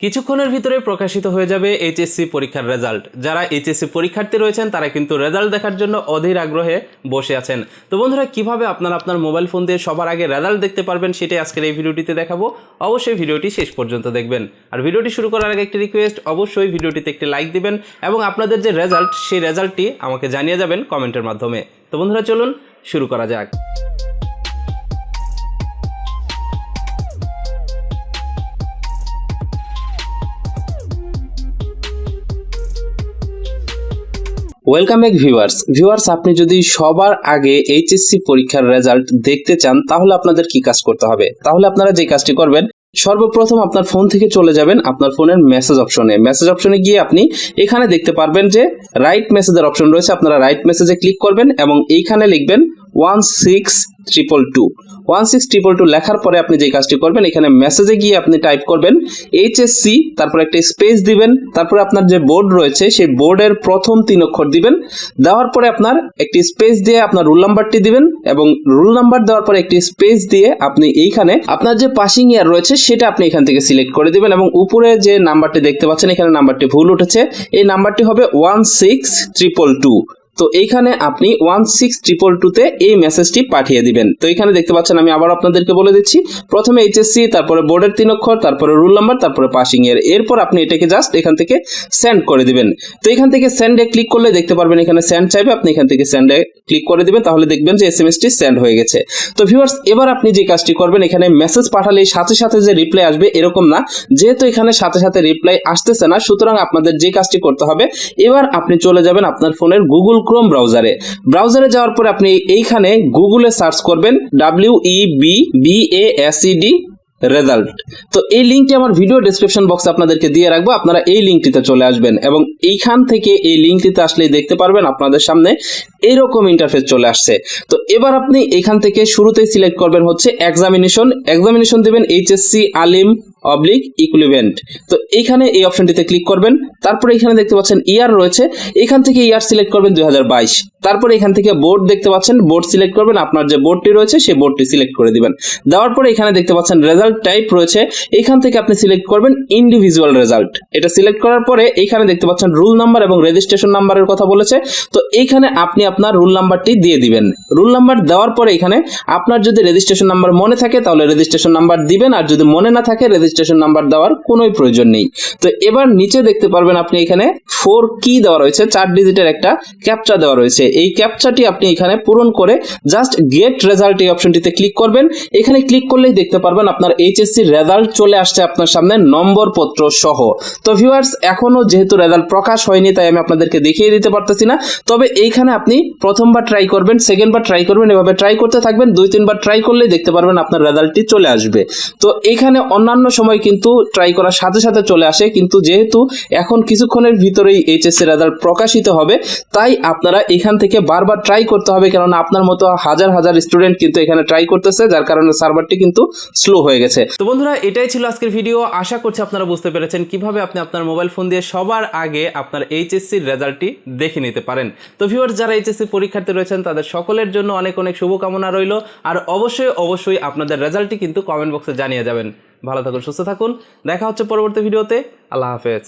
কিছুক্ষণের ভিতরে প্রকাশিত হয়ে যাবে এইচএসসি পরীক্ষার রেজাল্ট। যারা এইচএসসি পরীক্ষার্থী রয়েছেন তারা কিন্তু রেজাল্ট দেখার জন্য অধীর আগ্রহে বসে আছেন। তো বন্ধুরা, কিভাবে আপনারা আপনার মোবাইল ফোন দিয়ে সবার আগে রেজাল্ট দেখতে পারবেন সেটাই আজকের এই ভিডিওটিতে দেখাবো। অবশ্যই ভিডিওটি শেষ পর্যন্ত দেখবেন। আর ভিডিওটি শুরু করার আগে একটি রিকোয়েস্ট, অবশ্যই ভিডিওটিতে একটি লাইক দিবেন এবং আপনাদের যে রেজাল্ট সেই রেজাল্টটি আমাকে জানিয়ে যাবেন কমেন্টের মাধ্যমে। তো বন্ধুরা, চলুন শুরু করা যাক। ওয়েলকাম ব্যাক ভিউয়ার্স, আপনি যদি সবার আগে এইচএসসি পরীক্ষার রেজাল্ট দেখতে চান তাহলে আপনাদের কি কাজ করতে হবে? তাহলে আপনারা যে কাজটি করবেন, সর্বপ্রথম আপনার ফোন থেকে চলে যাবেন আপনার ফোনের মেসেজ অপশনে গিয়ে আপনি এখানে দেখতে পারবেন যে রাইট মেসেজের অপশন রয়েছে। আপনারা রাইট মেসেজে ক্লিক করবেন এবং এইখানে লিখবেন 16222 লেখার পরে আপনি যে কাজটি করবেন, এখানে মেসেজে গিয়ে আপনি টাইপ করবেন এইচএসসি, তারপর একটা স্পেস দিবেন, তারপরে আপনার যে বোর্ড রয়েছে সেই বোর্ডের প্রথম 3 অক্ষর দিবেন। দেওয়ার পরে আপনার একটি স্পেস দিয়ে আপনার রোল নাম্বারটি দিবেন এবং রোল নাম্বার দেওয়ার পরে একটি স্পেস দিয়ে আপনি এইখানে আপনার যে পাসিং ইয়ার রয়েছে সেটা আপনি এখান থেকে সিলেক্ট করে দিবেন এবং উপরে যে নাম্বারটি দেখতে পাচ্ছেন এখানে নাম্বারটি ভুল উঠেছে, এই নাম্বারটি হবে 16222। তো এইখানে আপনি 16222 এই মেসেজটি পাঠিয়ে দিবেন। তো এখানে দেখতে পাচ্ছেন, আমি আবার আপনাদেরকে বলে দিচ্ছি, প্রথমে এইচএসসি, তারপরে বোর্ডের 3 অক্ষর, তারপরে রোল নাম্বার, তারপরে পাসিং ইয়ার, এরপর আপনি এটাকে জাস্ট এখান থেকে সেন্ড করে দিবেন। তো এখান থেকে সেন্ডে ক্লিক করলে দেখতে পারবেন এখানে সেন্ড চাইবে, আপনি এখান থেকে সেন্ডে ক্লিক করে দিবেন, তাহলে দেখবেন যে এসএমএসটি সেন্ড হয়ে গেছে। তো ভিউয়ার্স, এবার আপনি যে কাজটি করবেন, এখানে মেসেজ পাঠালে সাথে সাথে যে রিপ্লাই আসবে এরকম না, যেহেতু এখানে সাথে সাথে রিপ্লাই আসতেছে না, সুতরাং আপনাদের যে কাজটি করতে হবে, এবার আপনি চলে যাবেন আপনার ফোনের গুগল ক্রোম ব্রাউজারে যাওয়ার পরে আপনি এইখানে গুগলে সার্চ করবেন WEBASED রেজাল্ট। তো এই লিঙ্কটি আমার ভিডিও ডেসক্রিপশন বক্সে আপনাদেরকে দিয়ে রাখবো, আপনারা এই লিঙ্কটিতে চলে আসবেন এবং এইখান থেকে এই লিঙ্কটিতে আসলেই দেখতে পারবেন আপনাদের সামনে এইরকম ইন্টারফেস চলে আসছে। তো এবার আপনি এখান থেকে শুরুতেই সিলেক্ট করবেন হচ্ছে এক্সামিনেশন দিবেন এইচএসসি আলিম ইকুইভ্যালেন্ট। তো এইখানে এই অপশনটিতে ক্লিক করবেন, তারপরে এখানে দেখতে পাচ্ছেন ইয়ার রয়েছে, এখান থেকে ইয়ার সিলেক্ট করবেন 2022। তারপরে এখান থেকে বোর্ড দেখতে পাচ্ছেন, বোর্ড সিলেক্ট করবেন, আপনার যে বোর্ডটি রয়েছে সেই বোর্ডটি সিলেক্ট করে দিবেন। দেওয়ার পরে এখানে দেখতে পাচ্ছেন রেজাল্ট টাইপ রয়েছে, এখান থেকে আপনি সিলেক্ট করবেন ইন্ডিভিজুয়াল রেজাল্ট। এটা সিলেক্ট করার পরে এইখানে দেখতে পাচ্ছেন রোল নাম্বার এবং রেজিস্ট্রেশন নাম্বারের কথা বলেছে। তো এইখানে আপনি আপনার রোল নাম্বারটি দিয়ে দিবেন। রোল নাম্বার দেওয়ার পরে এখানে আপনার যদি রেজিস্ট্রেশন নাম্বার মনে থাকে তাহলে রেজিস্ট্রেশন নাম্বার দিবেন, আর যদি মনে না থাকে রেজিস্ট্রেশন নাম্বার দেওয়ার কোনো প্রয়োজন নেই। তো এবার নিচে দেখতে পারবেন আপনি এখানে 4 কি দেওয়া রয়েছে, 4 ডিজিটের একটা ক্যাপচা দেওয়া রয়েছে। এই ক্যাপচাটি আপনি এখানে পূরণ করে জাস্ট গেট রেজাল্ট এই অপশনটিতে ক্লিক করবেন। এখানে ক্লিক করলেই দেখতে পারবেন আপনার এইচএসসি রেজাল্ট চলে আসছে আপনার সামনে নম্বরপত্র সহ। তো ভিউয়ার্স, এখনো যেহেতু রেজাল্ট প্রকাশ হয়নি তাই আমি আপনাদেরকে দেখিয়ে দিতে পারতেছি না, তবে এইখানে আপনি প্রথমবার ট্রাই করবেন, সেকেন্ডবার ট্রাই করবেন, এভাবে ট্রাই করতে থাকবেন, 2-3 বার ট্রাই করলেই দেখতে পারবেন আপনার রেজাল্টটি চলে আসবে। তো এইখানে অন্যান্য সময় কিন্তু ট্রাই করার সাথে সাথে চলে আসে, কিন্তু যেহেতু এখন কিছুক্ষণের ভিতরেই এইচএসসি রেজাল্ট প্রকাশিত হবে তাই আপনারা এখান থেকে বারবার ট্রাই করতে হবে, কেননা আপনার মতো হাজার হাজার স্টুডেন্ট কিন্তু এখানে ট্রাই করতেছে, যার কারণে সার্ভারটি কিন্তু স্লো হয়ে গেছে। তো বন্ধুরা, এটাই ছিল আজকের ভিডিও। আশা করছি আপনারা বুঝতে পেরেছেন কিভাবে আপনি আপনার মোবাইল ফোন দিয়ে সবার আগে আপনার এইচএসসির রেজাল্টটি দেখে নিতে পারেন। তো ভিউয়ার্স, যারা এইচএসসি পরীক্ষার্থী রয়েছেন তাদের সকলের জন্য অনেক অনেক শুভকামনা রইল। আর অবশ্যই আপনাদের রেজাল্টটি কিন্তু কমেন্ট বক্সে জানিয়ে যাবেন। ভালো থাকুন, সুস্থ থাকুন, দেখা হচ্ছে পরবর্তী ভিডিওতে। আল্লাহ হাফেজ।